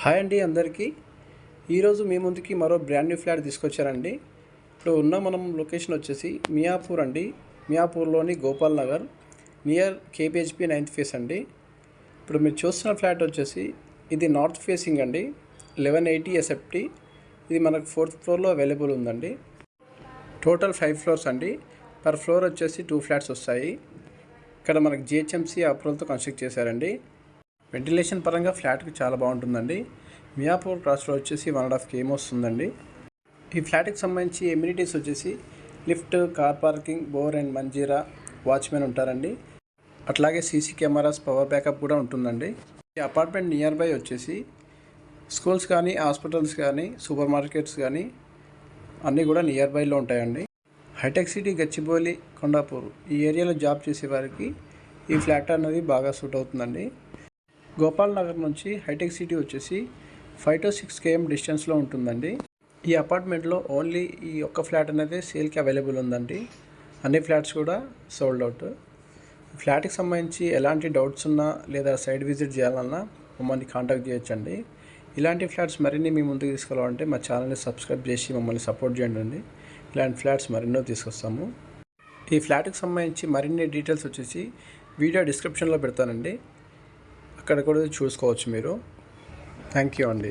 Hi అండి అందరికీ. ఈరోజు మీ ముందుకి మరో బ్రాండ్ న్యూ ఫ్లాట్ తీసుకొచ్చారండి. ఇప్పుడు ఉన్న మనం లొకేషన్ వచ్చేసి మియాపూర్ అండి. మియాపూర్లోని Gopal Nagar near KPHB 9th phase అండి. ఇప్పుడు మీరు చూస్తున్న ఫ్లాట్ వచ్చేసి ఇది నార్త్ ఫేసింగ్ అండి. 1180 ఎస్ఎఫ్టీ. ఇది మనకు 4th ఫ్లోర్లో అవైలబుల్ ఉందండి. టోటల్ 5 ఫ్లోర్స్ అండి. పర్ ఫ్లోర్ వచ్చేసి 2 ఫ్లాట్స్ వస్తాయి. ఇక్కడ మనకు జిహెచ్ఎంసీ అప్రూవల్తో కన్స్ట్రక్ట్ చేశారండి. వెంటిలేషన్ పరంగా ఫ్లాట్కి చాలా బాగుంటుందండి. మియాపూర్ క్రాస్లో వచ్చేసి 1.5 km వస్తుందండి. ఈ ఫ్లాట్కి సంబంధించి ఎమ్యూనిటీస్ వచ్చేసి lift, car parking, bore and Manjeera, watchmen ఉంటారండి. అట్లాగే సీసీ కెమెరాస్, పవర్ బ్యాకప్ కూడా ఉంటుందండి. ఈ అపార్ట్మెంట్ నియర్ బై వచ్చేసి స్కూల్స్ కానీ, హాస్పిటల్స్ కానీ, సూపర్ మార్కెట్స్ కానీ అన్నీ కూడా నియర్ బైలో ఉంటాయండి. హైటెక్ సిటీ, గచ్చిబౌలి, కొండాపూర్ ఈ ఏరియాలో జాబ్ చేసే వారికి ఈ ఫ్లాట్ అనేది బాగా సూట్ అవుతుందండి. గోపాల్ నగర్ నుంచి హైటెక్ సిటీ వచ్చేసి 5 to 6 km డిస్టెన్స్లో ఉంటుందండి. ఈ అపార్ట్మెంట్లో ఓన్లీ ఈ ఒక్క ఫ్లాట్ అనేది సేల్కి అవైలబుల్ ఉందండి. అన్ని ఫ్లాట్స్ కూడా సోల్డ్ అవుట్. ఫ్లాట్కి సంబంధించి ఎలాంటి డౌట్స్ ఉన్నా లేదా సైట్ విజిట్ చేయాలన్నా మమ్మల్ని కాంటాక్ట్ చేయొచ్చండి. ఇలాంటి ఫ్లాట్స్ మరిన్ని మీ ముందుకు తీసుకెళ్ళాలంటే మా ఛానల్ని సబ్స్క్రైబ్ చేసి మమ్మల్ని సపోర్ట్ చేయండి. ఇలాంటి ఫ్లాట్స్ మరెన్నో తీసుకొస్తాము. ఈ ఫ్లాట్కి సంబంధించి మరిన్ని డీటెయిల్స్ వచ్చేసి వీడియో డిస్క్రిప్షన్లో పెడతానండి. అక్కడ కూడా చూసుకోవచ్చు మీరు. థ్యాంక్ యూ అండి.